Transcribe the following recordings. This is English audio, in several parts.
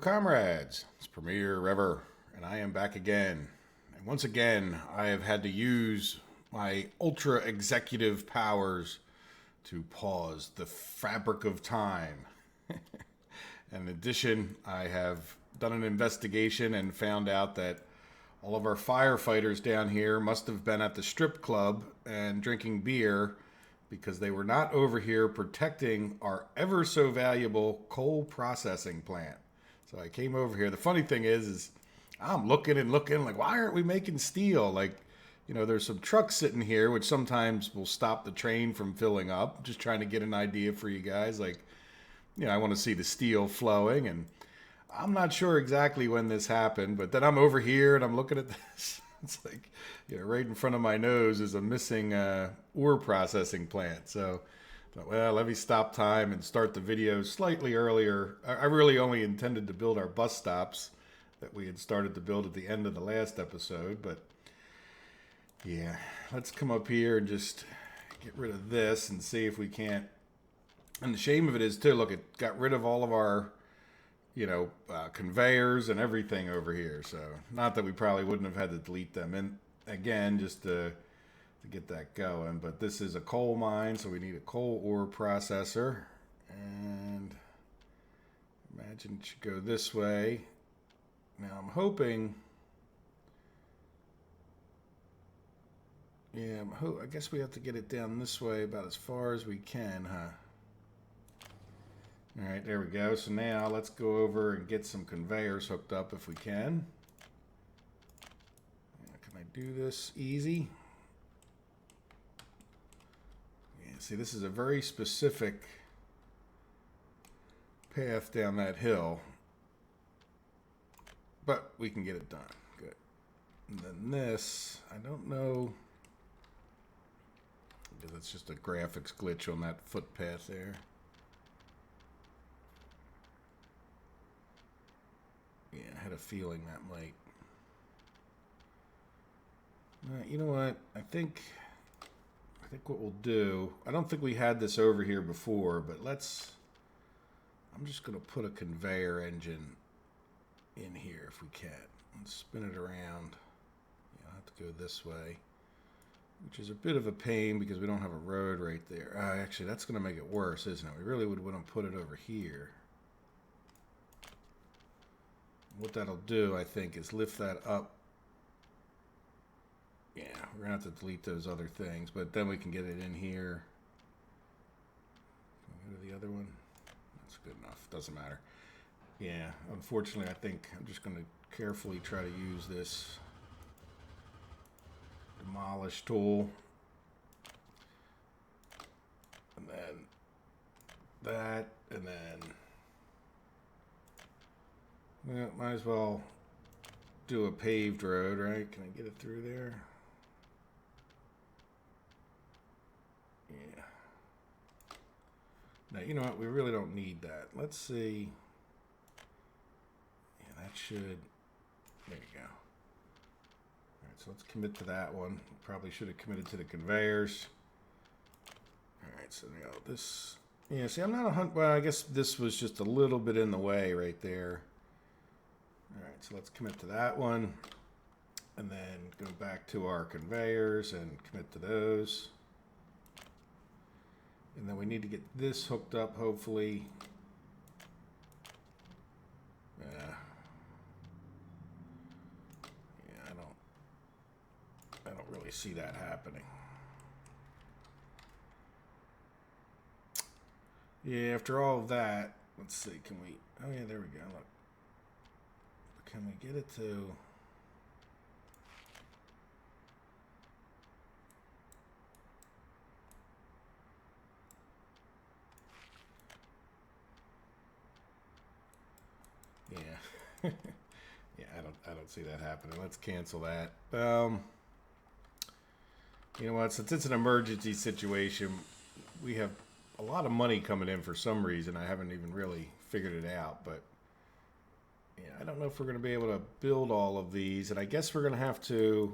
comrades, it's Premier Rever, and I am back again. And once again, I have had to use my ultra executive powers to pause the fabric of time. In addition, I have done an investigation and found out that all of our firefighters down here must have been at the strip club and drinking beer because they were not over here protecting our ever so valuable coal processing plant. So I came over here. The funny thing is I'm looking and looking like, why aren't we making steel? Like, you know, there's some trucks sitting here, which sometimes will stop the train from filling up. Just trying to get an idea for you guys. Like, you know, I want to see the steel flowing, and I'm not sure exactly when this happened, but then I'm over here and I'm looking at this. It's like, you know, right in front of my nose is a missing ore processing plant. So, well, let me stop time and start the video slightly earlier. I really only intended to build our bus stops that we had started to build at the end of the last episode. But, yeah, let's come up here and just get rid of this and see if we can't. And the shame of it is, too, look, it got rid of all of our, you know, conveyors and everything over here. So not that we probably wouldn't have had to delete them and again just to get that going. But this is a coal mine, so we need a coal ore processor. And imagine it should go this way. Now I'm hoping, yeah, I guess we have to get it down this way about as far as we can, huh? All right, there we go. So now let's go over and get some conveyors hooked up if we can. Can I do this easy? Yeah, see, this is a very specific path down that hill. But we can get it done. Good. And then this, I don't know. Because it's just a graphics glitch on that footpath there. Yeah, I had a feeling that might. You know what? I think what we'll do. I don't think we had this over here before, but let's. I'm just going to put a conveyor engine in here if we can. Let's spin it around. Yeah, I'll have to go this way, which is a bit of a pain because we don't have a road right there. Actually, that's going to make it worse, isn't it? We really would want to put it over here. What that'll do, I think, is lift that up. Yeah, we're going to have to delete those other things, but then we can get it in here. Can we go to the other one? That's good enough. Doesn't matter. Yeah, unfortunately, I think I'm just going to carefully try to use this demolish tool. And then that, and then well, might as well do a paved road, right? Can I get it through there? Yeah. Now, you know what? We really don't need that. Let's see. Yeah, that should. There you go. All right, so let's commit to that one. Probably should have committed to the conveyors. All right, so now this. Yeah, see, I'm not 100. Well, I guess this was just a little bit in the way right there. All right, so let's commit to that one, and then go back to our conveyors and commit to those. And then we need to get this hooked up, hopefully. Yeah, I don't really see that happening. Yeah, after all of that, let's see, can we, oh yeah, there we go, look. Can we get it to? Yeah. Yeah, I don't see that happening. Let's cancel that. You know what? Since it's an emergency situation, we have a lot of money coming in for some reason. I haven't even really figured it out, but yeah, I don't know if we're going to be able to build all of these, and I guess we're going to have to.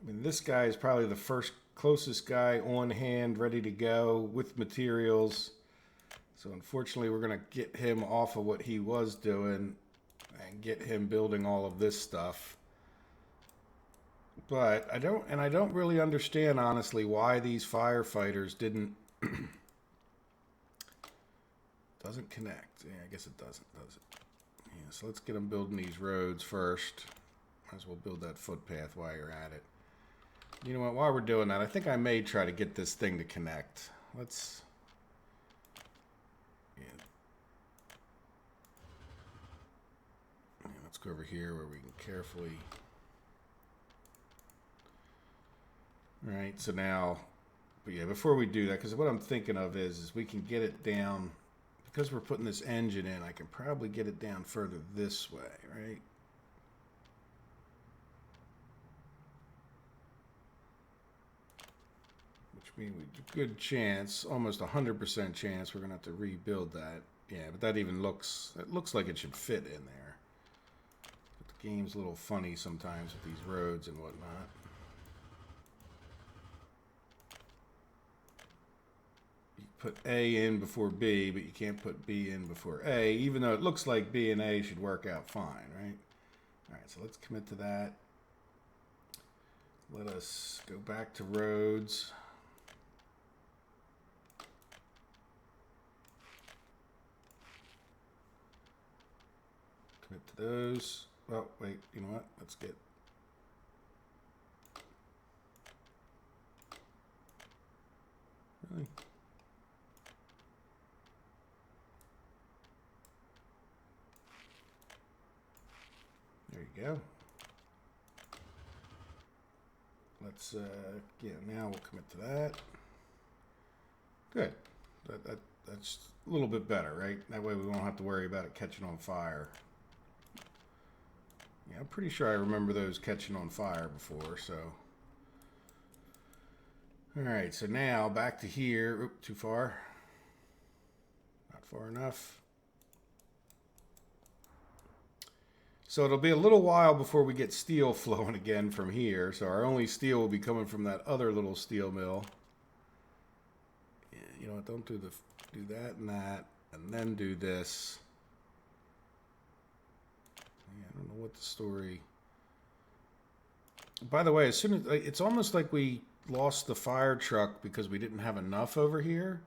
I mean, this guy is probably the closest guy on hand, ready to go with materials. So unfortunately, we're going to get him off of what he was doing and get him building all of this stuff. But I don't really understand, honestly, why these firefighters didn't... Doesn't connect. Yeah, I guess it doesn't, does it? Yeah, so let's get them building these roads first. Might as well build that footpath while you're at it. You know what? While we're doing that, I think I may try to get this thing to connect. Let's... Yeah. Yeah, let's go over here where we can carefully... All right, so now... But yeah, before we do that, because what I'm thinking of is we can get it down... Because we're putting this engine in, I can probably get it down further this way, right? Which means a good chance, almost 100% chance, we're gonna have to rebuild that. Yeah, but that even looks, it looks like it should fit in there. But the game's a little funny sometimes with these roads and whatnot. Put A in before B, but you can't put B in before A, even though it looks like B and A should work out fine, right? All right, so let's commit to that. Let us go back to roads. Commit to those. Oh, wait, you know what? Let's get... Really? There you go. Let's, yeah, now we'll commit to that. Good. That's a little bit better, right? That way we won't have to worry about it catching on fire. Yeah, I'm pretty sure I remember those catching on fire before, so. All right, so now back to here. Oop, too far. Not far enough. So it'll be a little while before we get steel flowing again from here. So our only steel will be coming from that other little steel mill. Yeah, you know what? Don't do that and then do this. Yeah, I don't know what the story. By the way, as soon as it's almost like we lost the fire truck because we didn't have enough over here.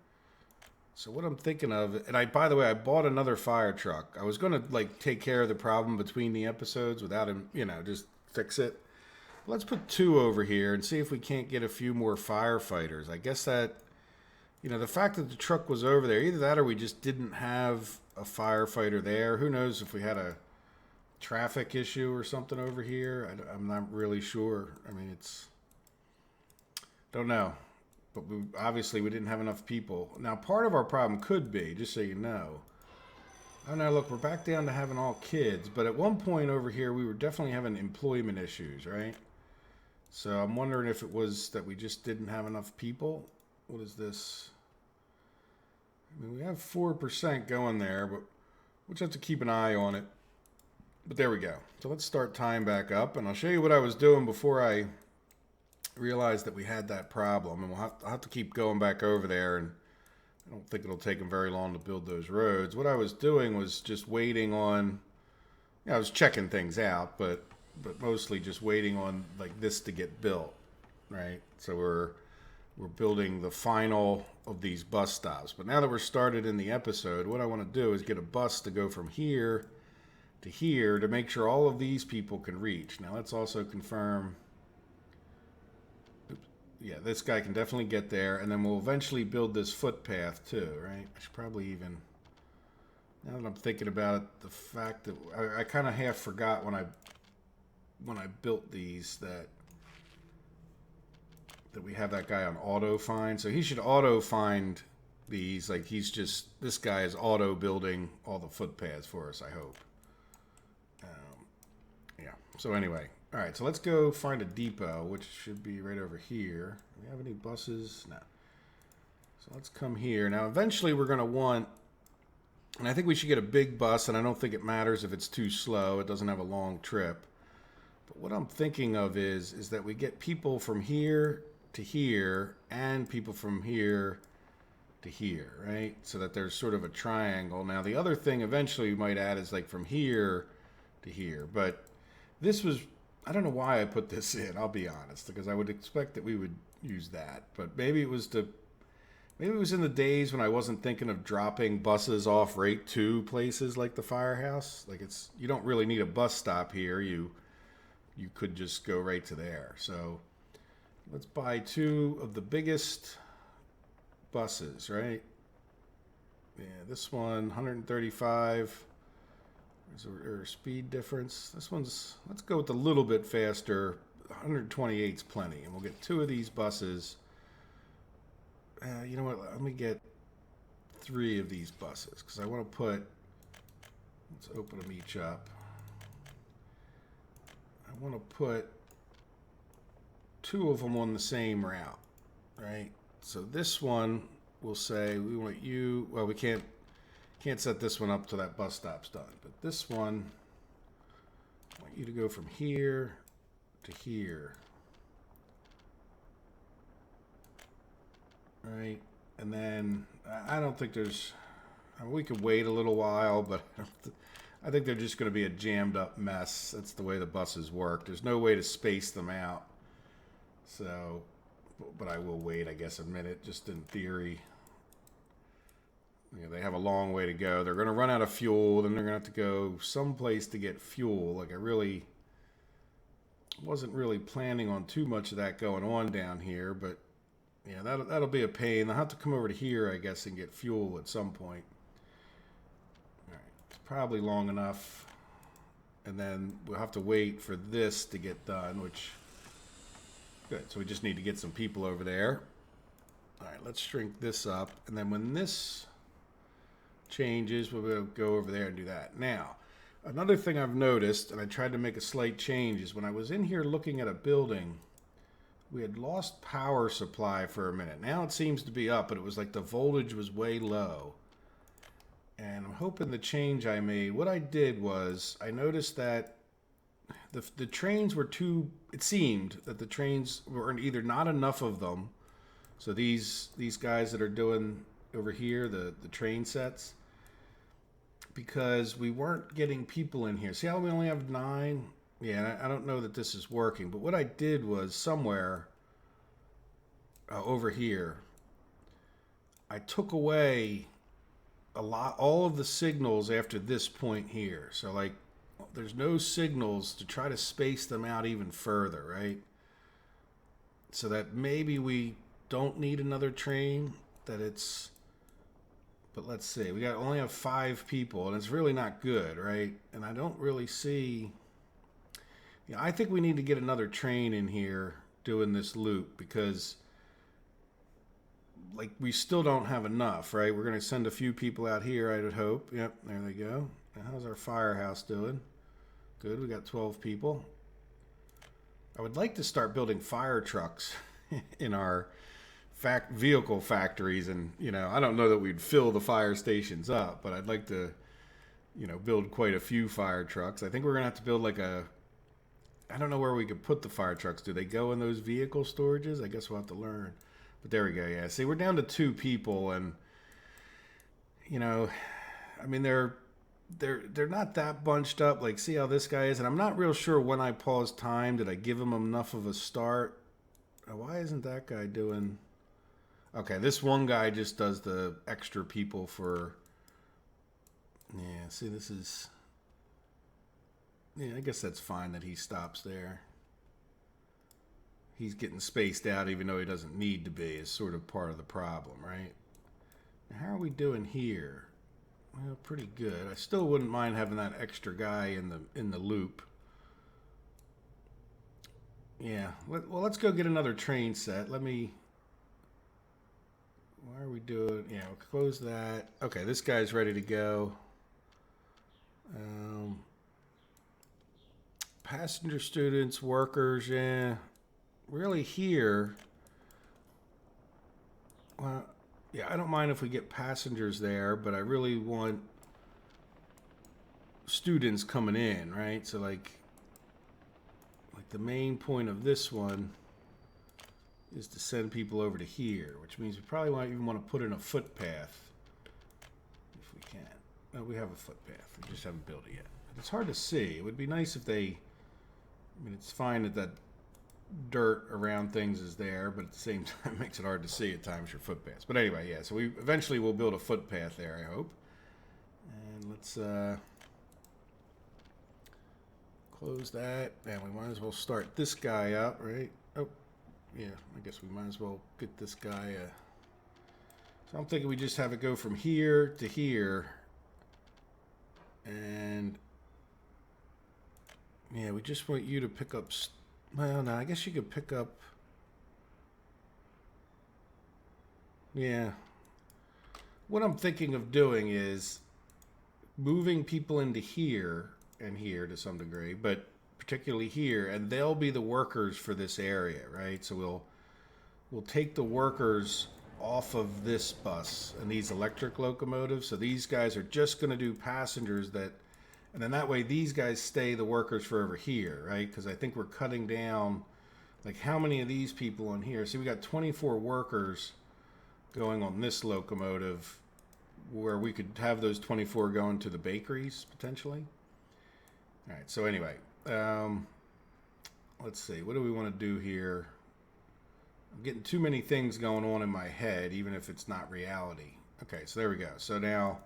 So what I'm thinking of, and by the way, I bought another fire truck. I was going to like take care of the problem between the episodes without him, you know, just fix it. Let's put 2 over here and see if we can't get a few more firefighters. I guess that, you know, the fact that the truck was over there, either that or we just didn't have a firefighter there. Who knows if we had a traffic issue or something over here. I'm not really sure. I mean, don't know. But obviously we didn't have enough people. Now, part of our problem could be, just so you know. Oh, no, look, we're back down to having all kids. But at one point over here, we were definitely having employment issues, right? So I'm wondering if it was that we just didn't have enough people. What is this? I mean, we have 4% going there, but we'll just have to keep an eye on it. But there we go. So let's start time back up. And I'll show you what I was doing before I realized that we had that problem, and I'll have to keep going back over there, and I don't think it'll take them very long to build those roads. What I was doing was just waiting on, I was checking things out, but mostly just waiting on like this to get built, right? So we're building the final of these bus stops. But now that we're started in the episode, what I want to do is get a bus to go from here to here to make sure all of these people can reach. Now let's also confirm. Yeah, this guy can definitely get there, and then we'll eventually build this footpath too, right? I should probably even, now that I'm thinking about it, the fact that I kind of half forgot when I built these that we have that guy on auto find, so he should auto find these. Like this guy is auto building all the footpaths for us, I hope. Yeah. So anyway. All right, so let's go find a depot, which should be right over here. Do we have any buses? No. So let's come here. Now, eventually we're going to want, and I think we should get a big bus, and I don't think it matters if it's too slow. It doesn't have a long trip. But what I'm thinking of is that we get people from here to here and people from here to here, right? So that there's sort of a triangle. Now, the other thing eventually we might add is like from here to here. But this was, I don't know why I put this in, I'll be honest, because I would expect that we would use that. But maybe it was in the days when I wasn't thinking of dropping buses off right to places like the firehouse. Like you don't really need a bus stop here. You could just go right to there. So let's buy 2 of the biggest buses, right? Yeah, this one, 135. Is there a speed difference? This one's, let's go with a little bit faster. 128's plenty, and we'll get 2 of these buses. You know what? Let me get 3 of these buses because I want to put. Let's open them each up. I want to put 2 of them on the same route, right? So this one will say we want you. Well, we can't set this one up till that bus stop's done. But this one, I want you to go from here to here. Right, and then I don't think there's. I mean, we could wait a little while, but I think they're just going to be a jammed up mess. That's the way the buses work. There's no way to space them out. So, but I will wait, I guess, a minute, just in theory. You know, they have a long way to go. They're going to run out of fuel, then they're going to have to go someplace to get fuel. Like I really wasn't really planning on too much of that going on down here, but. Yeah, that'll be a pain. They'll have to come over to here, I guess, and get fuel at some point. All right, it's probably long enough. And then we'll have to wait for this to get done, which, good. So we just need to get some people over there. All right, let's shrink this up. And then when this changes, we'll go over there and do that. Now, another thing I've noticed, and I tried to make a slight change, is when I was in here looking at a building, we had lost power supply for a minute. Now it seems to be up, but it was like the voltage was way low. And I'm hoping the change I made, what I did was I noticed that the trains were too, it seemed that the trains were either not enough of them. So these guys that are doing over here, the train sets, because we weren't getting people in here. See how we only have 9? Yeah, I don't know that this is working, but what I did was somewhere over here, I took away all of the signals after this point here. So like, there's no signals to try to space them out even further, right? So that maybe we don't need another train, but let's see, we only have 5 people, and it's really not good, right? And I don't really see. Yeah, I think we need to get another train in here doing this loop because, like, we still don't have enough, right? We're going to send a few people out here, I would hope. Yep, there they go. Now, how's our firehouse doing? Good, we got 12 people. I would like to start building fire trucks in our vehicle factories, and, you know, I don't know that we'd fill the fire stations up, but I'd like to, you know, build quite a few fire trucks. I think we're going to have to build like I don't know where we could put the fire trucks. Do they go in those vehicle storages? I guess we'll have to learn. But there we go. Yeah. See, we're down to 2 people, and you know, I mean, they're not that bunched up. Like, see how this guy is, and I'm not real sure when I paused time. Did I give him enough of a start? Why isn't that guy doing? Okay, this one guy just does the extra people for. Yeah. See, this is. Yeah, I guess that's fine that he stops there. He's getting spaced out even though he doesn't need to be, is sort of part of the problem, right? Now, how are we doing here? Well, pretty good. I still wouldn't mind having that extra guy in the loop. Yeah, well, let's go get another train set. Why are we doing, yeah, we'll close that. Okay, this guy's ready to go. Passenger students, workers, yeah. Really here, well, yeah, I don't mind if we get passengers there, but I really want students coming in, right? So like the main point of this one is to send people over to here, which means we probably might even want to put in a footpath if we can. No, we have a footpath. We just haven't built it yet. It's hard to see. It would be nice if they... I mean, it's fine that dirt around things is there, but at the same time it makes it hard to see at times for footpaths. But anyway, yeah, so we eventually will build a footpath there, I hope. And let's close that. And we might as well start this guy up, right? Oh, yeah, I guess we might as well get this guy. So I'm thinking we just have it go from here to here. And yeah, we just want you to pick up... Well, no, I guess you could pick up... Yeah. What I'm thinking of doing is moving people into here and here to some degree, but particularly here, and they'll be the workers for this area, right? So we'll take the workers off of this bus and these electric locomotives. So these guys are just going to do passengers that... And then that way these guys stay the workers for over here, right? Because I think we're cutting down, like how many of these people on here? See, we got 24 workers going on this locomotive where we could have those 24 going to the bakeries, potentially. All right, so anyway, let's see. What do we want to do here? I'm getting too many things going on in my head, even if it's not reality. Okay, so there we go. So now...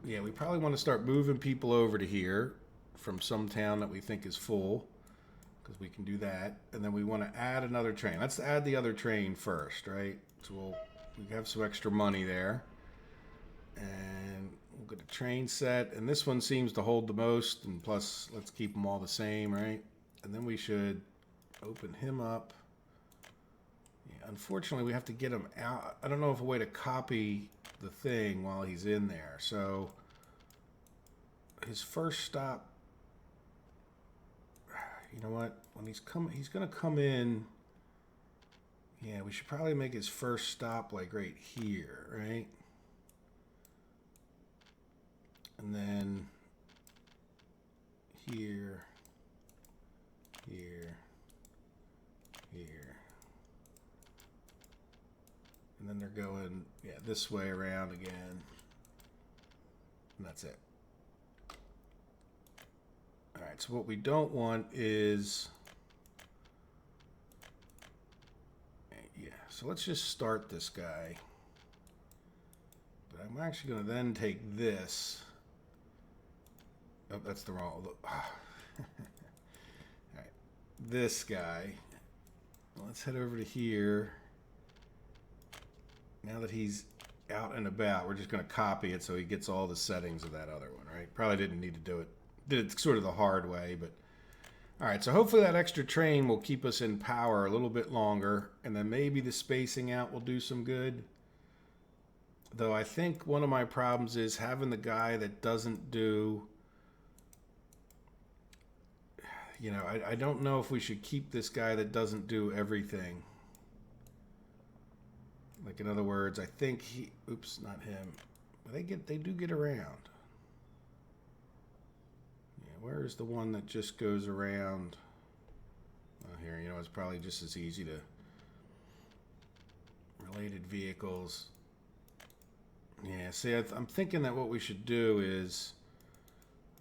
Yeah, we probably want to start moving people over to here from some town that we think is full, because we can do that. And then we want to add another train. Let's add the other train first, right? So we have some extra money there. And we'll get a train set. And this one seems to hold the most. And plus, let's keep them all the same, right? And then we should open him up. Yeah, unfortunately, we have to get him out. I don't know of a way to copy the thing while he's in there. So his first stop, you know what, when he's gonna come in. Yeah, we should probably make his first stop like right here, right? And then here, here, here. And then they're going, yeah, this way around again. And that's it. All right, so what we don't want is... Yeah, so let's just start this guy. But I'm actually going to then take this. Oh, that's the wrong... All right, this guy. Let's head over to here. Now that he's out and about, we're just going to copy it so he gets all the settings of that other one, right? Probably didn't need to do it. Did it sort of the hard way, but... All right, so hopefully that extra train will keep us in power a little bit longer, and then maybe the spacing out will do some good. Though I think one of my problems is having the guy that doesn't do... You know, I don't know if we should keep this guy that doesn't do everything. Like, in other words, I think he... Oops, not him. They do get around. Yeah, where is the one that just goes around? Well, here, you know, it's probably just as easy to... Related vehicles. Yeah, see, I'm thinking that what we should do is...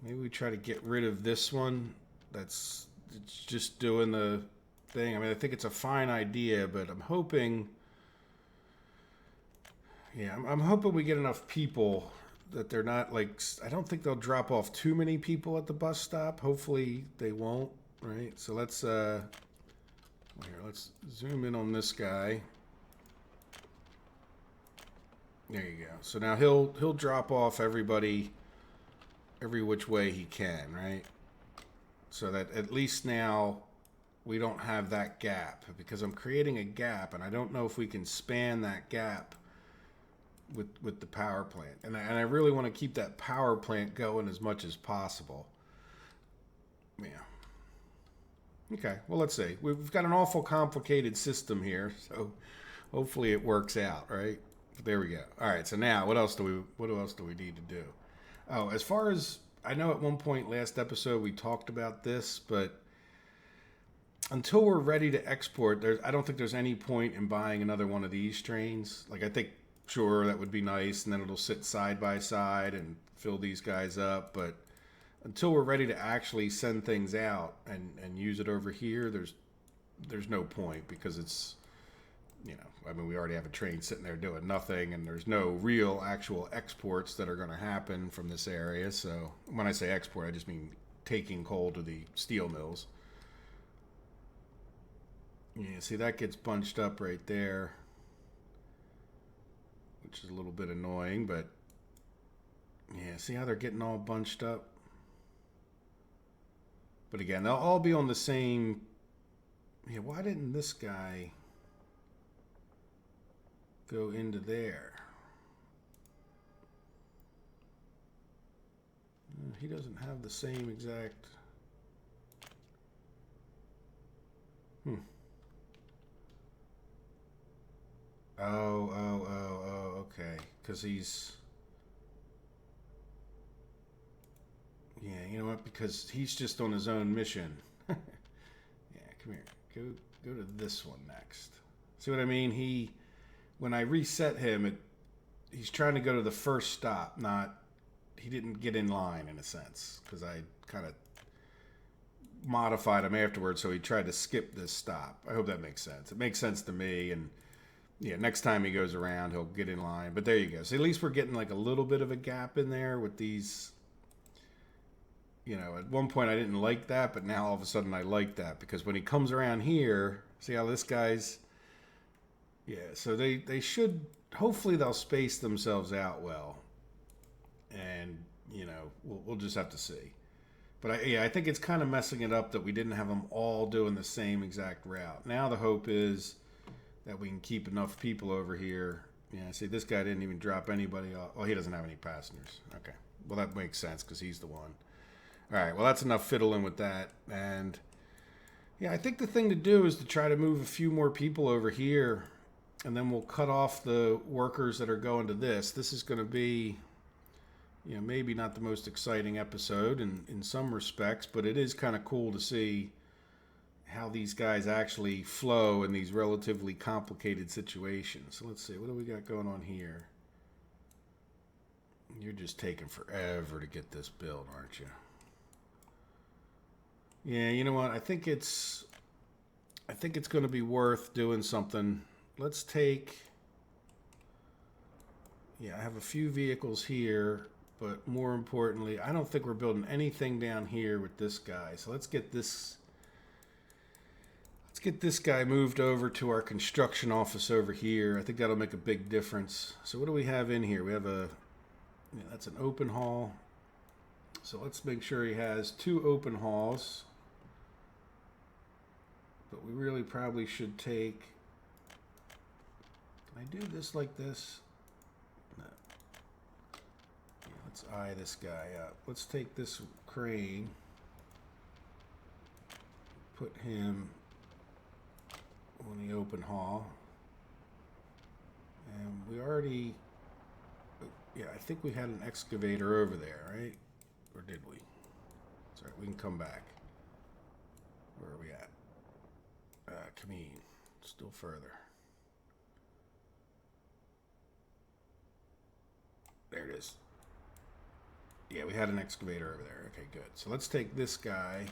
Maybe we try to get rid of this one. It's just doing the thing. I mean, I think it's a fine idea, but I'm hoping... Yeah, I'm hoping we get enough people that they're not like... I don't think they'll drop off too many people at the bus stop. Hopefully they won't, right? So let's here, let's zoom in on this guy. There you go. So now he'll drop off everybody every which way he can, right? So that at least now we don't have that gap, because I'm creating a gap and I don't know if we can span that gap with the power plant, and I really want to keep that power plant going as much as possible. Yeah. Okay. Well, let's see. We've got an awful complicated system here, so hopefully it works out, right? There we go. All right. So now, what else do we need to do? Oh, as far as I know, at one point last episode we talked about this, but until we're ready to export, I don't think there's any point in buying another one of these trains. Like, I think, sure, that would be nice, and then it'll sit side by side and fill these guys up. But until we're ready to actually send things out and use it over here, there's no point, because it's, you know, I mean, we already have a train sitting there doing nothing, and there's no real actual exports that are going to happen from this area. So when I say export, I just mean taking coal to the steel mills. Yeah, see, that gets bunched up right there, which is a little bit annoying, but yeah, see how they're getting all bunched up? But again, they'll all be on the same. Yeah, why didn't this guy go into there? He doesn't have the same exact. Oh, okay. Because he's... Yeah, you know what? Because he's just on his own mission. Yeah, come here. Go to this one next. See what I mean? When I reset him, he's trying to go to the first stop, not... He didn't get in line, in a sense, because I kind of modified him afterwards, so he tried to skip this stop. I hope that makes sense. It makes sense to me, and... Yeah, next time he goes around, he'll get in line. But there you go. So at least we're getting like a little bit of a gap in there with these. You know, at one point I didn't like that, but now all of a sudden I like that. Because when he comes around here, see how this guy's... Yeah, so they should... Hopefully they'll space themselves out well. And, you know, we'll just have to see. But I think it's kind of messing it up that we didn't have them all doing the same exact route. Now the hope is that we can keep enough people over here. Yeah, see, this guy didn't even drop anybody off. Oh, he doesn't have any passengers. Okay. Well, that makes sense because he's the one. All right, well, that's enough fiddling with that. And, yeah, I think the thing to do is to try to move a few more people over here, and then we'll cut off the workers that are going to this. This is going to be, you know, maybe not the most exciting episode in some respects, but it is kind of cool to see how these guys actually flow in these relatively complicated situations. So let's see, what do we got going on here? You're just taking forever to get this built, aren't you? Yeah, you know what? I think it's going to be worth doing something. Let's take... Yeah, I have a few vehicles here, but more importantly, I don't think we're building anything down here with this guy. So let's get this... Let's get this guy moved over to our construction office over here. I think that'll make a big difference. So what do we have in here? We have that's an open hall. So let's make sure he has 2 open halls. But we really probably should take... Can I do this like this? No. Yeah, let's eye this guy up. Let's take this crane. Put him on the open hall. And we already... Yeah, I think we had an excavator over there, right? Or did we? Sorry, we can come back. Where are we at? Come in. Still further. There it is. Yeah, we had an excavator over there. Okay, good. So let's take this guy.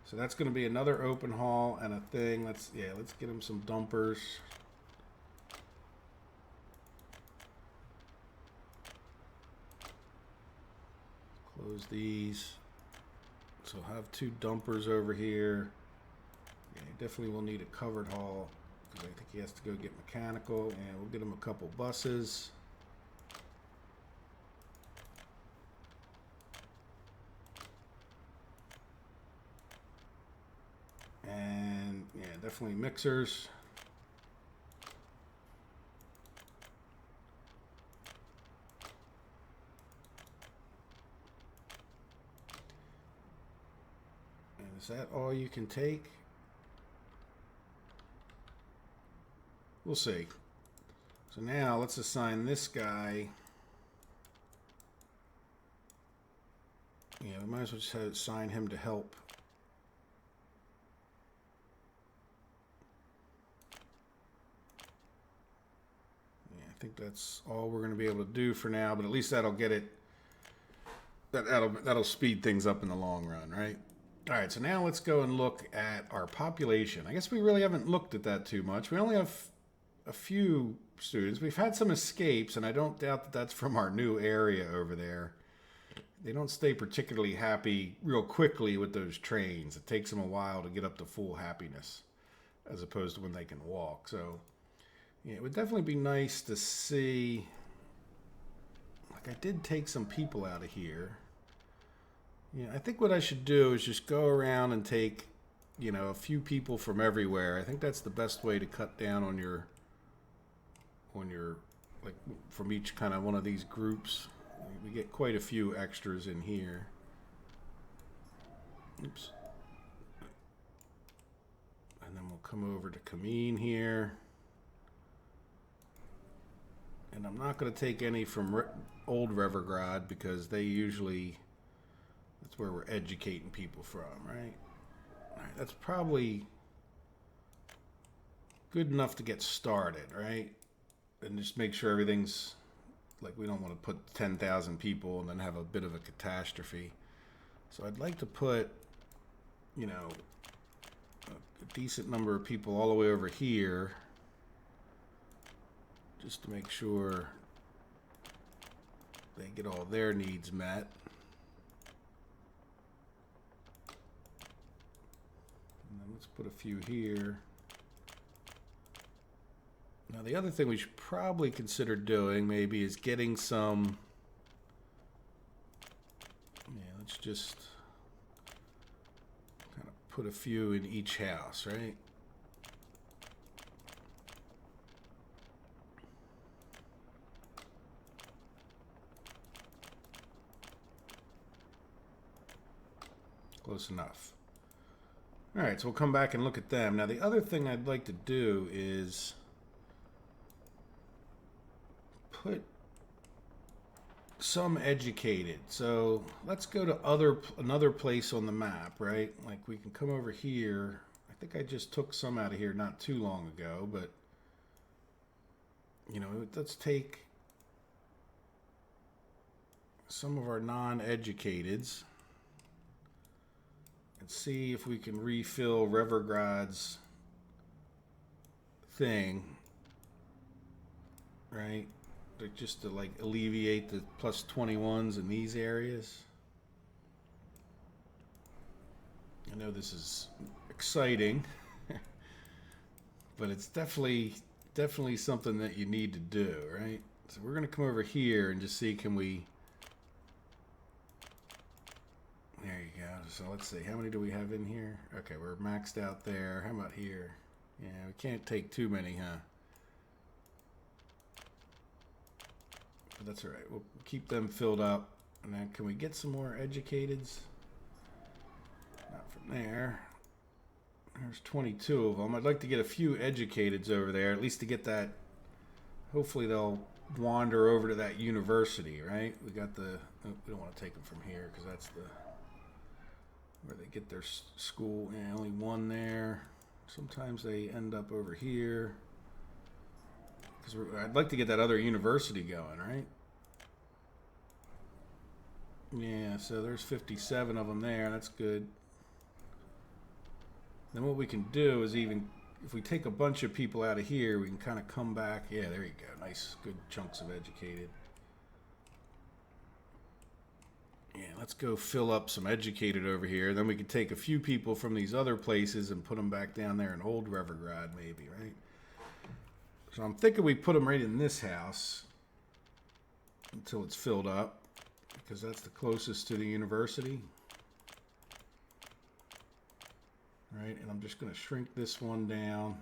So that's going to be another open hall and a thing. Let's get him some dumpers. Close these. So I'll have 2 dumpers over here. Yeah, he definitely will need a covered hall because I think he has to go get mechanical, and we'll get him a couple buses. And yeah, definitely mixers. And is that all you can take? We'll see. So now let's assign this guy. Yeah, we might as well just assign him to help think that's all we're going to be able to do for now, but at least that'll get it. That'll speed things up in the long run, right? All right, so now let's go and look at our population. I guess we really haven't looked at that too much. We only have a few students. We've had some escapes, and I don't doubt that that's from our new area over there. They don't stay particularly happy real quickly with those trains. It takes them a while to get up to full happiness, as opposed to when they can walk. So, yeah, it would definitely be nice to see. Like, I did take some people out of here. Yeah, I think what I should do is just go around and take, a few people from everywhere. I think that's the best way to cut down on your, like, from each kind of one of these groups. We get quite a few extras in here. Oops. And then we'll come over to Kameen here. And I'm not going to take any from Old Revergrad because they usually, that's where we're educating people from, right? All right, that's probably good enough to get started, right? And just make sure everything's, like, we don't want to put 10,000 people and then have a bit of a catastrophe. So I'd like to put, a decent number of people all the way over here, just to make sure they get all their needs met. And then let's put a few here. Now, the other thing we should probably consider doing maybe is getting some, let's just kind of put a few in each house, right? Close enough. All right, so we'll come back and look at them. Now, the other thing I'd like to do is put some educated. So let's go to another place on the map, right? Like, we can come over here. I think I just took some out of here not too long ago, but let's take some of our non-educateds and see if we can refill Revergrad's thing, right? Just to, like, alleviate the plus 21s in these areas. I know this is exciting, but it's definitely something that you need to do, right? So we're going to come over here and just see, can we... There you go. So let's see, how many do we have in here? Okay, we're maxed out there. How about here? Yeah, we can't take too many, huh? But that's all right. We'll keep them filled up. And then can we get some more educateds? Not from there. There's 22 of them. I'd like to get a few educateds over there, at least to get that. Hopefully they'll wander over to that university, right? We got the, we don't want to take them from here because that's the, where they get their school. Yeah, only one there. Sometimes they end up over here. Because I'd like to get that other university going, right? Yeah, so there's 57 of them there. That's good. Then what we can do is, even if we take a bunch of people out of here, we can kind of come back. Yeah, there you go. Nice, good chunks of educated. Yeah, let's go fill up some educated over here. Then we can take a few people from these other places and put them back down there in Old Revergrad, maybe, right? So I'm thinking we put them right in this house until it's filled up, because that's the closest to the university. Right, and I'm just going to shrink this one down.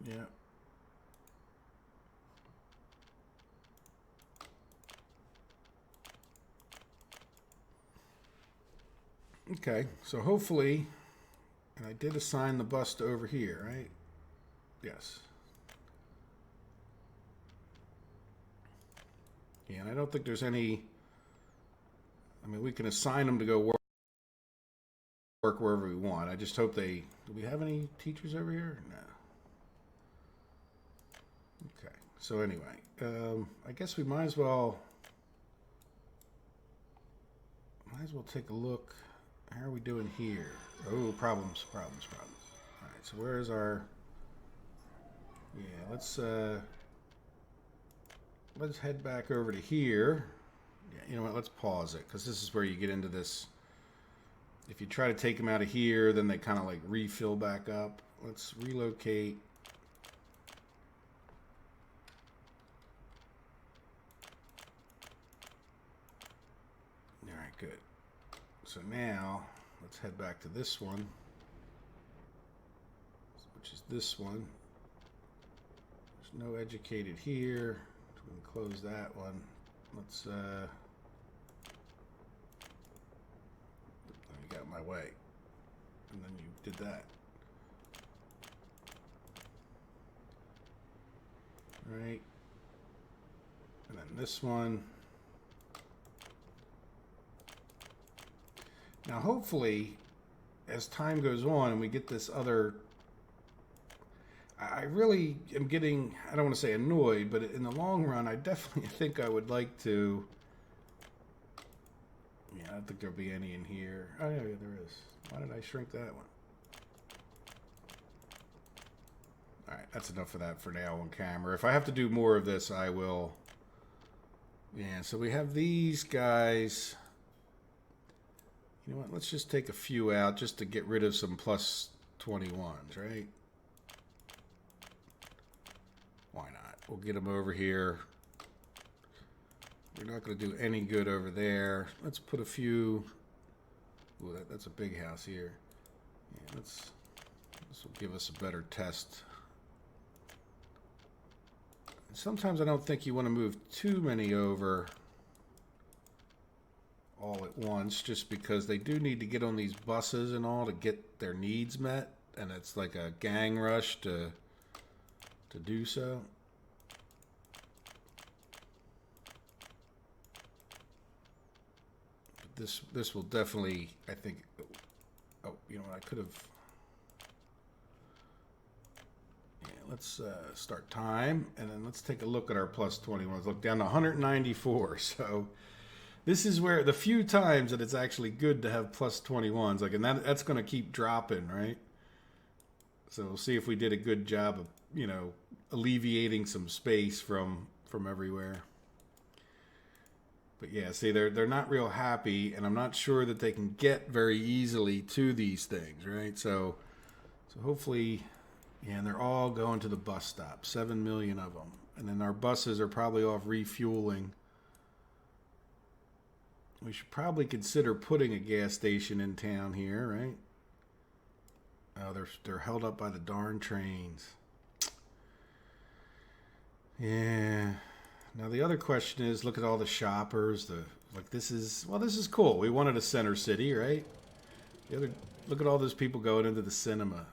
Yeah. Okay, so hopefully, and I did assign the bus to over here, right? Yes. Yeah, and I don't think there's any, I mean, we can assign them to go work wherever we want. I just hope they... Do we have any teachers over here? No. Okay. So anyway, I guess we might as well take a look. How are we doing here? Oh, problems. All right. So where's our... Yeah, let's head back over to here. Yeah, you know what? Let's pause it, because this is where you get into this. If you try to take them out of here, then they kind of like refill back up. Let's relocate. All right, good. So now let's head back to this one, which is this one. There's no educated here. We can close that one. Let's you got in my way, and then you did that. Right, and then this one. Now hopefully, as time goes on and we get this other, I really am getting, I don't want to say annoyed, but in the long run, I definitely think I would like to, yeah, I don't think there'll be any in here. Oh yeah, there is. Why did I shrink that one? All right, that's enough of that for now on camera. If I have to do more of this, I will. Yeah, so we have these guys. You know what, let's just take a few out just to get rid of some plus 21s, right? Why not? We'll get them over here. We're not going to do any good over there. Let's put a few... Ooh, that's a big house here. Yeah, this will give us a better test. Sometimes I don't think you want to move too many over all at once, just because they do need to get on these buses and all to get their needs met, and it's like a gang rush to do so. But this will definitely, I think. Oh, you know what? I could have. Yeah, let's start time, and then let's take a look at our plus 21s. Look down to 194. So. This is where the few times that it's actually good to have plus 21s, like, and that's going to keep dropping, right? So we'll see if we did a good job of, you know, alleviating some space from everywhere. But yeah, see, they're not real happy, and I'm not sure that they can get very easily to these things, right? So hopefully, yeah, and they're all going to the bus stop, 7 million of them, and then our buses are probably off refueling. We should probably consider putting a gas station in town here, right? Oh, they're held up by the darn trains. Yeah. Now the other question is, look at all the shoppers. This is cool. We wanted a center city, right? Look at all those people going into the cinema.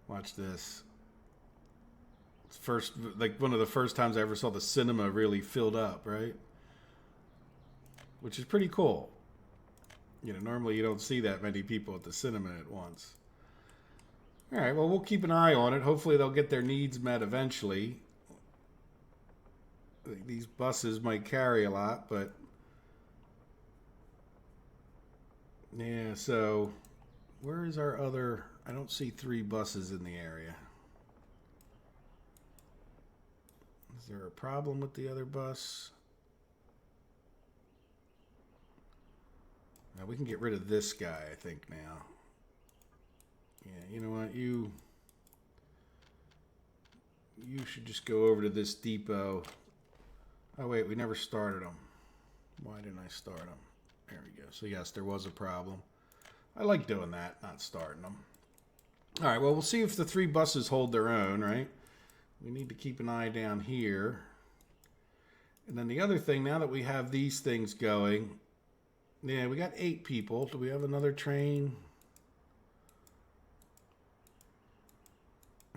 Watch this. It's one of the first times I ever saw the cinema really filled up, right? Which is pretty cool. You know, normally you don't see that many people at the cinema at once. All right, well, we'll keep an eye on it. Hopefully they'll get their needs met eventually. These buses might carry a lot, but... Yeah, so... Where is our other... I don't see 3 buses in the area. Is there a problem with the other bus? Now we can get rid of this guy, I think, now. Yeah, you know what? You should just go over to this depot. Oh, wait, we never started them. Why didn't I start them? There we go. So, yes, there was a problem. I like doing that, not starting them. All right, well, we'll see if the 3 buses hold their own, right? We need to keep an eye down here. And then the other thing, now that we have these things going... Yeah, we got 8 people. Do we have another train?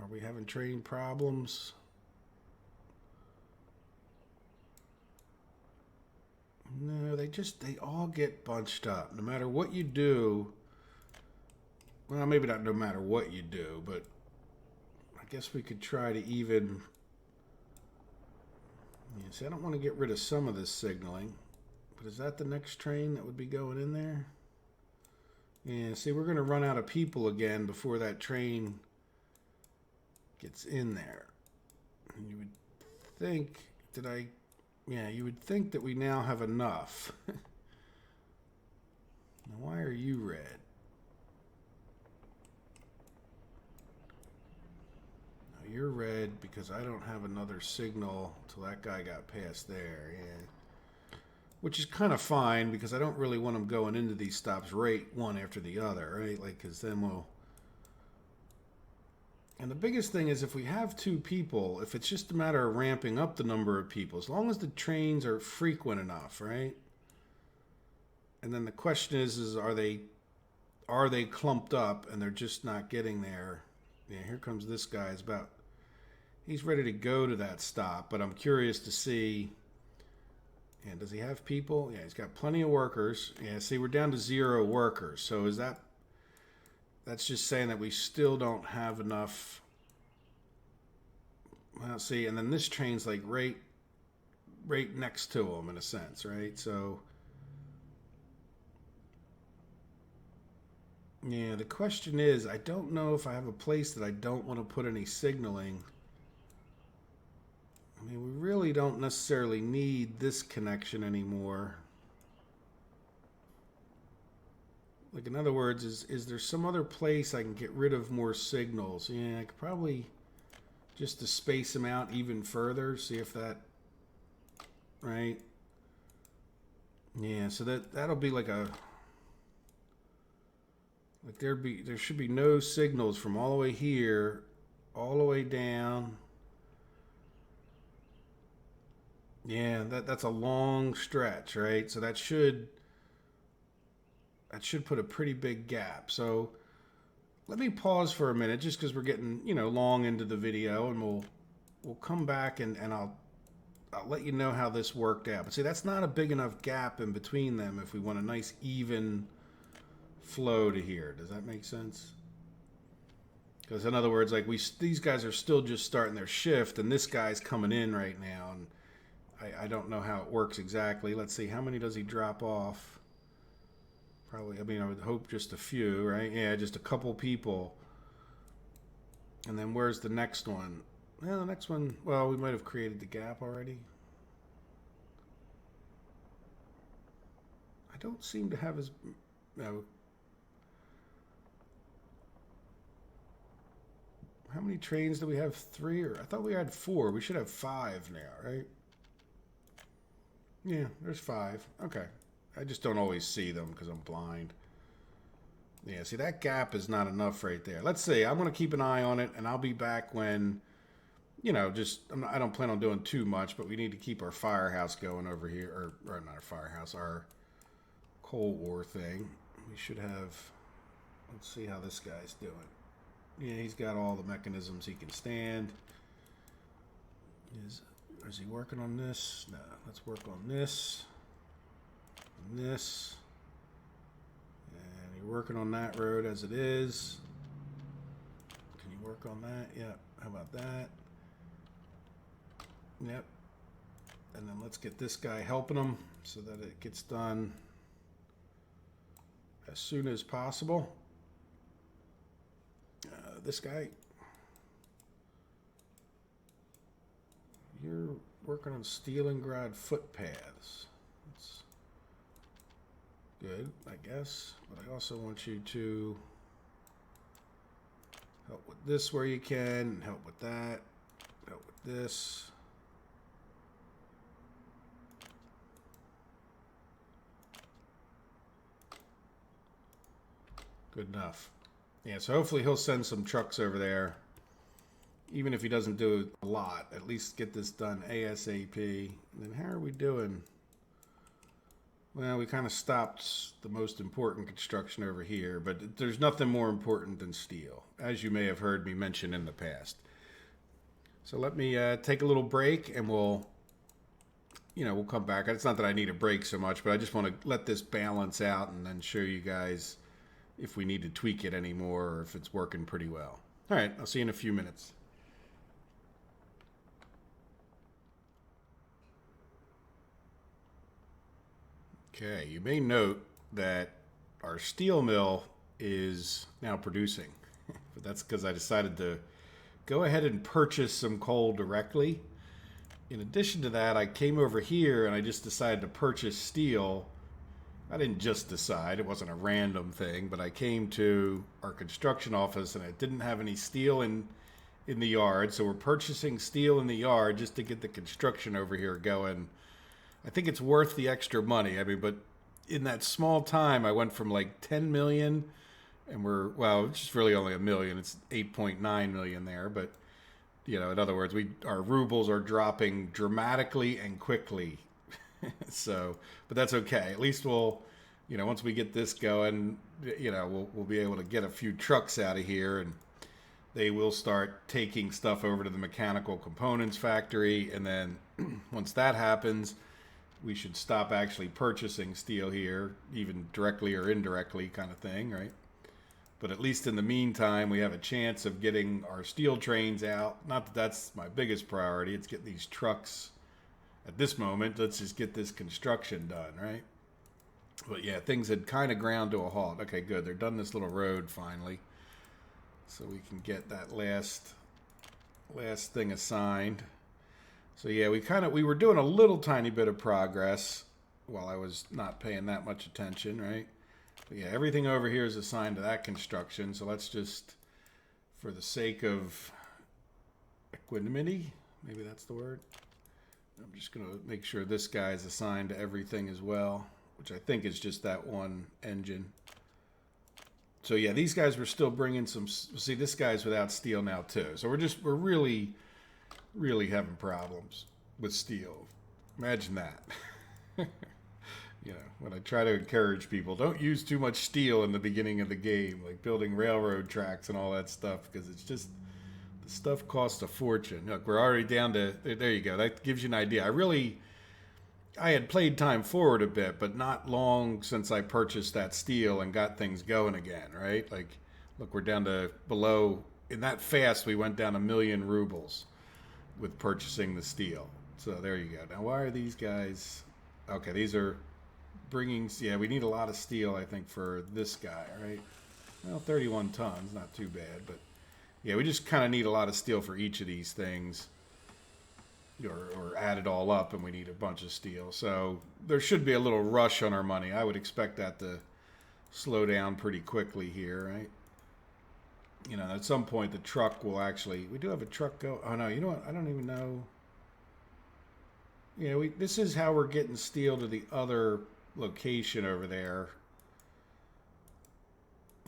Are we having train problems? No, they all get bunched up. No matter what you do, well, maybe not no matter what you do, but I guess we could try to even, yeah, see, I don't want to get rid of some of this signaling, but is that the next train that would be going in there? Yeah, see, we're going to run out of people again before that train gets in there. And you would think, yeah, you would think that we now have enough. Now, why are you red? Now, you're red because I don't have another signal till that guy got past there, yeah. Which is kind of fine because I don't really want them going into these stops right one after the other, right? Like, because then we'll... And the biggest thing is if we have two people, if it's just a matter of ramping up the number of people, as long as the trains are frequent enough, right? And then the question is are they clumped up and they're just not getting there? Yeah, here comes this guy. He's ready to go to that stop, but I'm curious to see... And does he have people? Yeah, he's got plenty of workers. Yeah, see, we're down to 0 workers. So is that... That's just saying that we still don't have enough... Well, see, and then this train's like right next to him in a sense, right? So... Yeah, the question is, I don't know if I have a place that I don't want to put any signaling... I mean, we really don't necessarily need this connection anymore. Like, in other words, is there some other place I can get rid of more signals? Yeah, I could probably, just to space them out even further, see if that, right? Yeah, so that'll be like a, like there should be no signals from all the way here, all the way down. Yeah, that's a long stretch, right? So that should put a pretty big gap. So let me pause for a minute just because we're getting, long into the video, and we'll come back and I'll let you know how this worked out. But see, that's not a big enough gap in between them if we want a nice even flow to here. Does that make sense? Because in other words, like these guys are still just starting their shift, and this guy's coming in right now, and I don't know how it works exactly. Let's see, how many does he drop off? Probably, I mean, I would hope just a few, right? Yeah, just a couple people. And then where's the next one? Well, the next one, well, we might have created the gap already. I don't seem to have no. How many trains do we have? 3? Or I thought we had 4. We should have 5 now, right? Yeah, there's 5. Okay. I just don't always see them because I'm blind. Yeah, see, that gap is not enough right there. Let's see. I'm going to keep an eye on it, and I'll be back when, I don't plan on doing too much, but we need to keep our firehouse going over here. Or not our firehouse, our coal ore thing. We should have... Let's see how this guy's doing. Yeah, he's got all the mechanisms he can stand. Is he working on this? No, let's work on this. And this. And you're working on that road as it is. Can you work on that? Yep. How about that? Yep. And then let's get this guy helping him so that it gets done as soon as possible. This guy, you're working on Stalingrad footpaths. That's good, I guess. But I also want you to help with this where you can, help with that, help with this. Good enough. Yeah, so hopefully he'll send some trucks over there. Even if he doesn't do a lot, at least get this done ASAP. And then how are we doing? Well, we kind of stopped the most important construction over here, but there's nothing more important than steel, as you may have heard me mention in the past. So let me take a little break, and we'll come back. It's not that I need a break so much, but I just want to let this balance out and then show you guys if we need to tweak it anymore or if it's working pretty well. All right, I'll see you in a few minutes. Okay, you may note that our steel mill is now producing, but that's because I decided to go ahead and purchase some coal directly. In addition to that, I came over here and I just decided to purchase steel. I didn't just decide, it wasn't a random thing, but I came to our construction office and it didn't have any steel in the yard, so we're purchasing steel in the yard just to get the construction over here going. I think it's worth the extra money. I mean, but in that small time, I went from like 10 million, and well, it's just really only a million. It's 8.9 million there, but in other words, our rubles are dropping dramatically and quickly. So, but that's okay. At least we'll, once we get this going, we'll be able to get a few trucks out of here, and they will start taking stuff over to the mechanical components factory, and then once that happens, we should stop actually purchasing steel here, even directly or indirectly kind of thing, right? But at least in the meantime, we have a chance of getting our steel trains out. Not that that's my biggest priority. It's getting these trucks at this moment. Let's just get this construction done, right? But yeah, things had kind of ground to a halt. Okay, good. They're done this little road finally. So we can get that last thing assigned. So yeah, we were doing a little tiny bit of progress while I was not paying that much attention, right? But yeah, everything over here is assigned to that construction. So let's just, for the sake of equanimity, maybe that's the word, I'm just going to make sure this guy is assigned to everything as well, which I think is just that one engine. So yeah, these guys were still bringing some, see, this guy's without steel now too. So we're really having problems with steel. Imagine that. When I try to encourage people, don't use too much steel in the beginning of the game, like building railroad tracks and all that stuff, because it's just, the stuff costs a fortune. Look, we're already down to, there you go. That gives you an idea. I had played time forward a bit, but not long since I purchased that steel and got things going again, right? Like, look, we're down to below, in that fast, we went down 1 million rubles with purchasing the steel. So there you go. Now, why are these guys, okay, these are bringing, yeah, we need a lot of steel, I think, for this guy, right? Well, 31 tons, not too bad, but yeah, we just kind of need a lot of steel for each of these things, or add it all up, and we need a bunch of steel. So there should be a little rush on our money. I would expect that to slow down pretty quickly here, right? At some point the truck will actually, we do have a truck go, oh no, you know what, I don't even know. Yeah, this is how we're getting steel to the other location over there.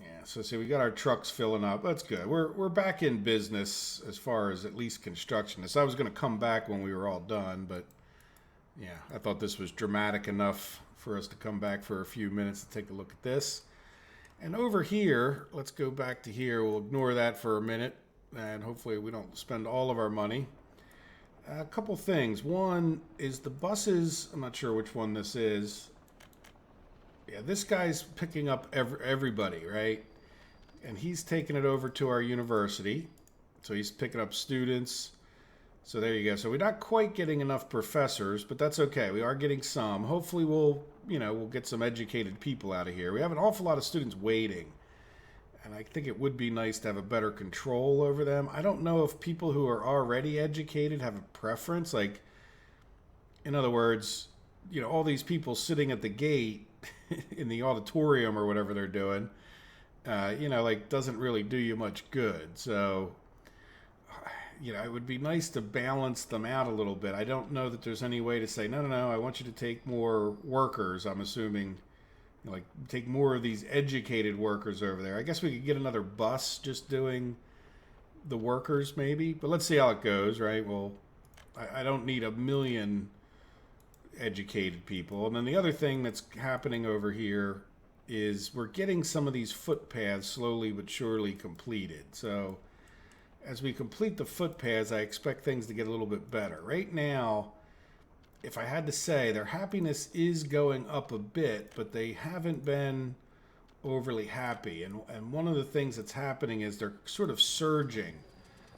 Yeah, so see, we got our trucks filling up. That's good. We're back in business as far as at least construction. So I was going to come back when we were all done, but yeah, I thought this was dramatic enough for us to come back for a few minutes to take a look at this. And over here, let's go back to here. We'll ignore that for a minute, and hopefully we don't spend all of our money. A couple things. One is the buses. I'm not sure which one this is. Yeah, this guy's picking up everybody, right? And he's taking it over to our university. So he's picking up students. So there you go. So we're not quite getting enough professors, but that's okay. We are getting some. Hopefully we'll get some educated people out of here. We have an awful lot of students waiting. And I think it would be nice to have a better control over them. I don't know if people who are already educated have a preference. Like, in other words, all these people sitting at the gate in the auditorium or whatever they're doing, doesn't really do you much good. So, it would be nice to balance them out a little bit. I don't know that there's any way to say, no, I want you to take more workers, I'm assuming. Take more of these educated workers over there. I guess we could get another bus just doing the workers maybe. But let's see how it goes, right? Well, I don't need 1 million educated people. And then the other thing that's happening over here is we're getting some of these footpaths slowly but surely completed. So as we complete the footpaths, I expect things to get a little bit better. Right now, if I had to say, their happiness is going up a bit, but they haven't been overly happy. And one of the things that's happening is they're sort of surging.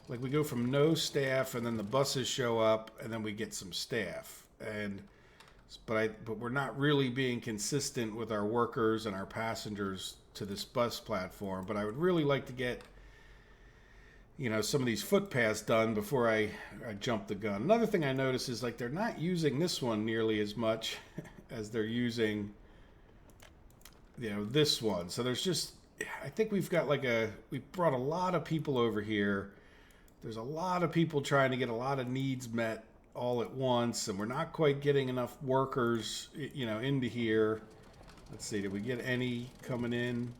Like we go from no staff, and then the buses show up, and then we get some staff. But we're not really being consistent with our workers and our passengers to this bus platform. But I would really like to get, some of these footpaths done before I jump the gun. Another thing I notice is like they're not using this one nearly as much as they're using, this one. So I think we brought a lot of people over here. There's a lot of people trying to get a lot of needs met all at once, and we're not quite getting enough workers, into here. Let's see, did we get any coming in?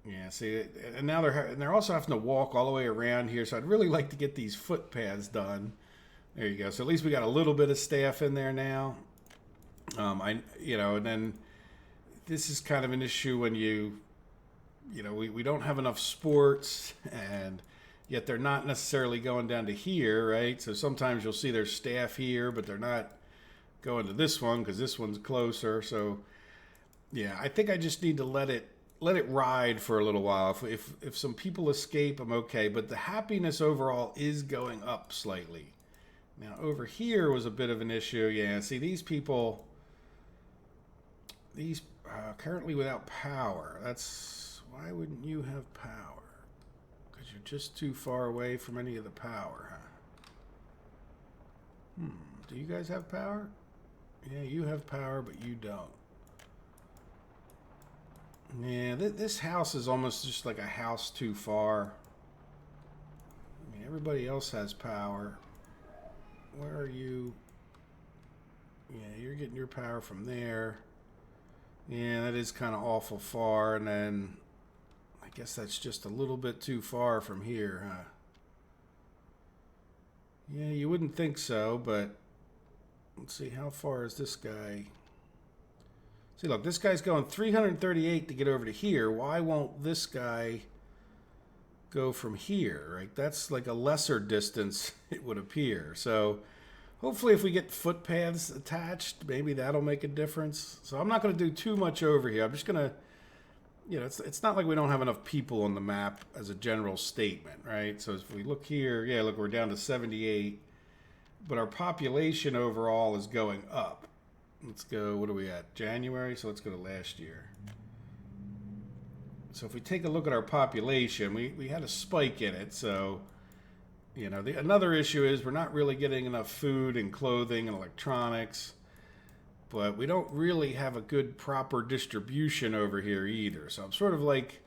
Yeah, see, and now they're also having to walk all the way around here, so I'd really like to get these footpaths done. There you go. So at least we got a little bit of staff in there now. And then this is kind of an issue when we don't have enough sports, and yet they're not necessarily going down to here, right? So sometimes you'll see their staff here, but they're not going to this one because this one's closer. So yeah, I think I just need to let it ride for a little while. If some people escape, I'm okay. But the happiness overall is going up slightly. Now over here was a bit of an issue. Yeah, see these people, currently without power. Why wouldn't you have power? Because you're just too far away from any of the power, huh? Do you guys have power? Yeah, you have power, but you don't. Yeah, this house is almost just like a house too far. I mean, everybody else has power. Where are you? Yeah, you're getting your power from there. Yeah, that is kind of awful far. And then I guess that's just a little bit too far from here, huh? Yeah, you wouldn't think so, but let's see, how far is this guy? See, look, this guy's going 338 to get over to here. Why won't this guy go from here, right? That's like a lesser distance, it would appear. So hopefully if we get footpaths attached, maybe that'll make a difference. So I'm not going to do too much over here. I'm just going to, it's not like we don't have enough people on the map as a general statement, right? So if we look here, yeah, look, we're down to 78, but our population overall is going up. Let's go, what are we at? January? So let's go to last year. So if we take a look at our population, we had a spike in it. So, another issue is we're not really getting enough food and clothing and electronics. But we don't really have a good proper distribution over here either. So I'm sort of like,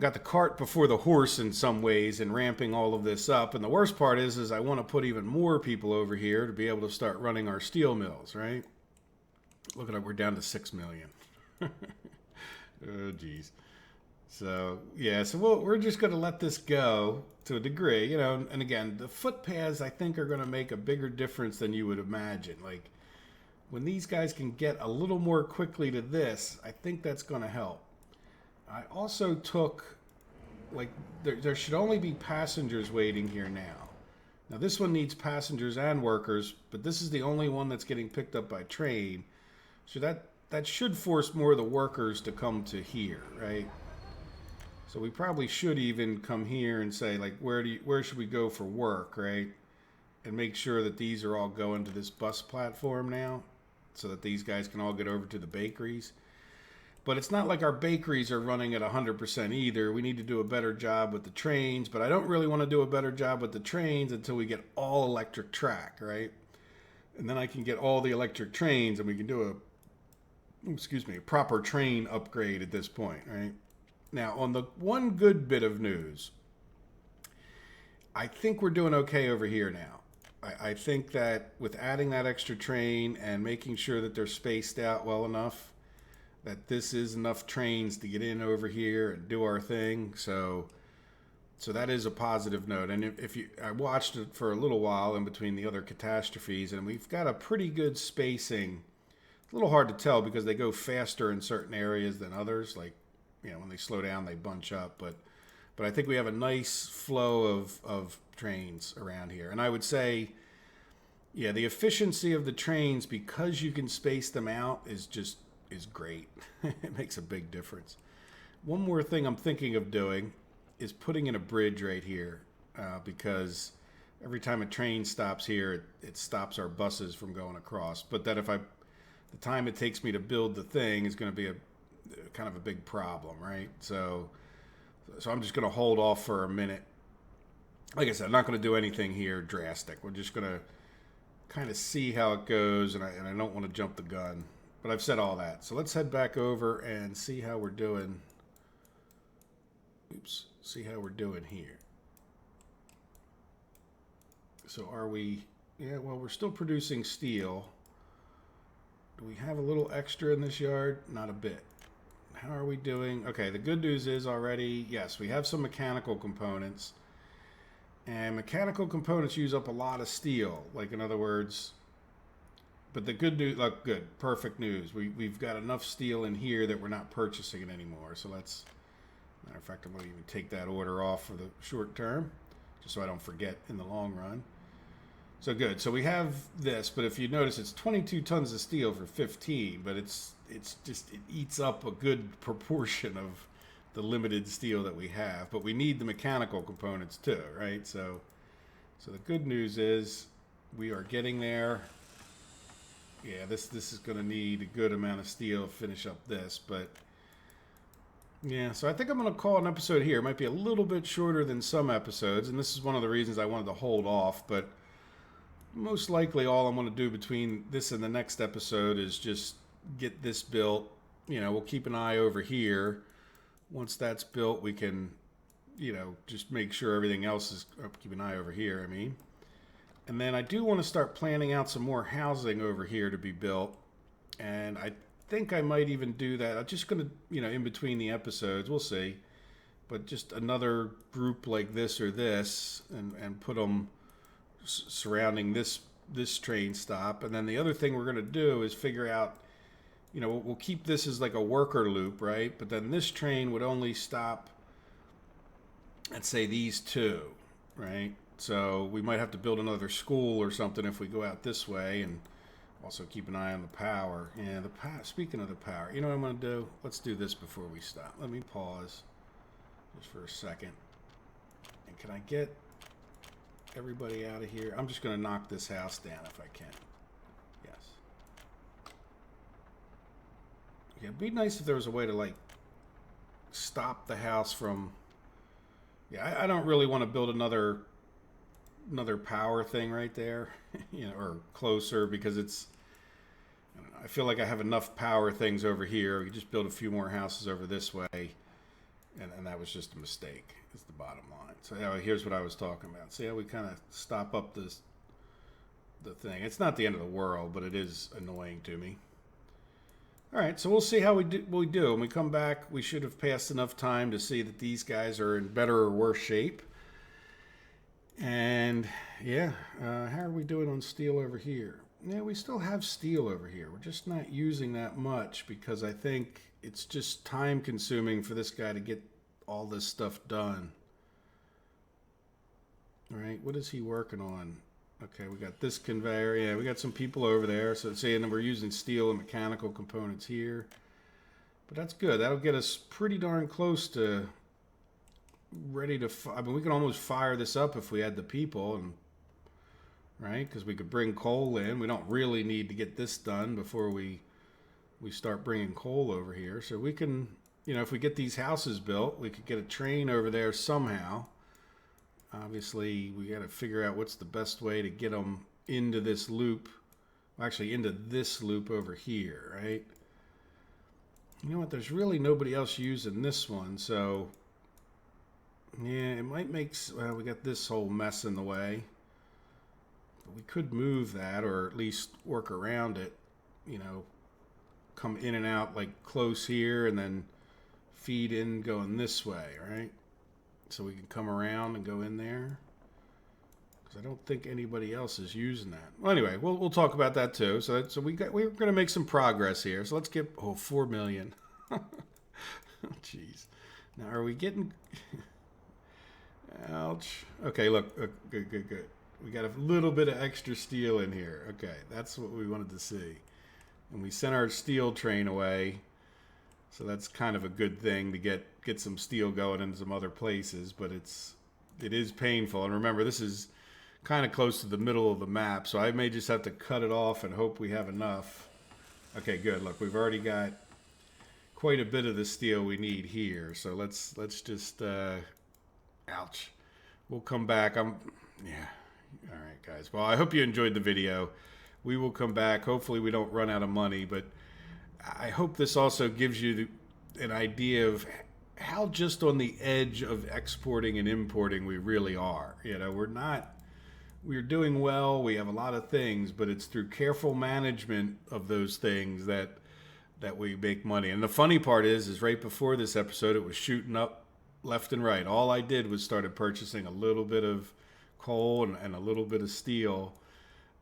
got the cart before the horse in some ways and ramping all of this up. And the worst part is I want to put even more people over here to be able to start running our steel mills, right? Look at it, we're down to 6 million. Oh, geez. So, yeah, so we're just going to let this go to a degree, and again, the footpaths I think are going to make a bigger difference than you would imagine. Like, when these guys can get a little more quickly to this, I think that's going to help. I also took, there should only be passengers waiting here now. Now, this one needs passengers and workers, but this is the only one that's getting picked up by train. So that should force more of the workers to come to here, right? So we probably should even come here and say, like, where should we go for work, right? And make sure that these are all going to this bus platform now so that these guys can all get over to the bakeries. But it's not like our bakeries are running at 100% either. We need to do a better job with the trains, but I don't really want to do a better job with the trains until we get all electric track, right? And then I can get all the electric trains and we can do a proper train upgrade at this point, right? Now, on the one good bit of news, I think we're doing okay over here now. I think that with adding that extra train and making sure that they're spaced out well enough, that this is enough trains to get in over here and do our thing. So that is a positive note. And I watched it for a little while in between the other catastrophes, and we've got a pretty good spacing. It's a little hard to tell because they go faster in certain areas than others. Like, when they slow down, they bunch up. But I think we have a nice flow of trains around here. And I would say, yeah, the efficiency of the trains, because you can space them out, is just is great. It makes a big difference. One more thing I'm thinking of doing is putting in a bridge right here because every time a train stops here, it stops our buses from going across. But that the time it takes me to build the thing is going to be a kind of a big problem, right? So I'm just going to hold off for a minute. Like I said, I'm not going to do anything here drastic. We're just going to kind of see how it goes, and I don't want to jump the gun. But I've said all that. So let's head back over and see how we're doing. Oops. See how we're doing here. So are we... Yeah, well, we're still producing steel. Do we have a little extra in this yard? Not a bit. How are we doing? Okay, the good news is already, yes, we have some mechanical components. And mechanical components use up a lot of steel. Like, in other words... But the good news, look, good, perfect news. We've got enough steel in here that we're not purchasing it anymore. So let's, matter of fact, I'm going to even take that order off for the short term, just so I don't forget in the long run. So good. So we have this, but if you notice, it's 22 tons of steel for 15, but it's just, it eats up a good proportion of the limited steel that we have. But we need the mechanical components too, right? So the good news is we are getting there. Yeah, this is going to need a good amount of steel to finish up this, but yeah, so I think I'm going to call an episode here. It might be a little bit shorter than some episodes, and this is one of the reasons I wanted to hold off, but most likely all I'm going to do between this and the next episode is just get this built. You know, we'll keep an eye over here. Once that's built, we can, you know, just make sure everything else is, keep an eye over here, I mean. And then I do want to start planning out some more housing over here to be built. And I think I might even do that. I'm just going to, you know, in between the episodes, we'll see. But just another group like this or this and put them surrounding this train stop. And then the other thing we're going to do is figure out, you know, we'll keep this as like a worker loop, right? But then this train would only stop at, say, these two, right? So we might have to build another school or something if we go out this way, and also keep an eye on the power. Yeah, speaking of the power, you know what I'm going to do? Let's do this before we stop. Let me pause just for a second. And can I get everybody out of here? I'm just going to knock this house down if I can. Yes. Yeah, it'd be nice if there was a way to, like, stop the house from... Yeah, I don't really want to build another power thing right there, you know, or closer, because it's, I don't know, I feel like I have enough power things over here. We could just build a few more houses over this way, and that was just a mistake, is the bottom line. So anyway, here's what I was talking about. See how we kind of stop up the thing. It's not the end of the world, but it is annoying to me. All right, so we'll see how we do. When we come back, we should have passed enough time to see that these guys are in better or worse shape. And yeah, how are we doing on steel over here? Yeah, we still have steel over here. We're just not using that much because I think it's just time consuming for this guy to get all this stuff done. All right, what is he working on? Okay, we got this conveyor. Yeah, we got some people over there. So it's saying that we're using steel and mechanical components here. But that's good. That'll get us pretty darn close to ready to... I mean, we can almost fire this up if we had the people, and right? Because we could bring coal in. We don't really need to get this done before we start bringing coal over here. So we can, you know, if we get these houses built, we could get a train over there somehow. Obviously, we got to figure out what's the best way to get them into this loop. Actually, into this loop over here, right? You know what? There's really nobody else using this one, so yeah, it might make... Well, we got this whole mess in the way. But we could move that, or at least work around it. You know, come in and out like close here, and then feed in going this way, right? So we can come around and go in there. Because I don't think anybody else is using that. Well, anyway, we'll talk about that too. So we're going to make some progress here. So let's get... Oh, 4 million. Jeez. Now, are we getting... Ouch. Okay, look. Good. We got a little bit of extra steel in here. Okay, that's what we wanted to see. And we sent our steel train away. So that's kind of a good thing to get some steel going in some other places, but it is painful. And remember, this is kind of close to the middle of the map, so I may just have to cut it off and hope we have enough. Okay, good. Look, we've already got quite a bit of the steel we need here. So let's just ouch. We'll come back. Yeah. All right, guys. Well, I hope you enjoyed the video. We will come back. Hopefully we don't run out of money, but I hope this also gives you an idea of how just on the edge of exporting and importing we really are. You know, we're doing well. We have a lot of things, but it's through careful management of those things that we make money. And the funny part is right before this episode, it was shooting up left and right. All I did was started purchasing a little bit of coal and a little bit of steel,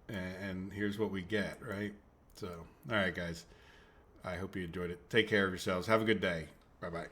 and here's what we get, right? So, all right, guys. I hope you enjoyed it. Take care of yourselves. Have a good day. Bye-bye.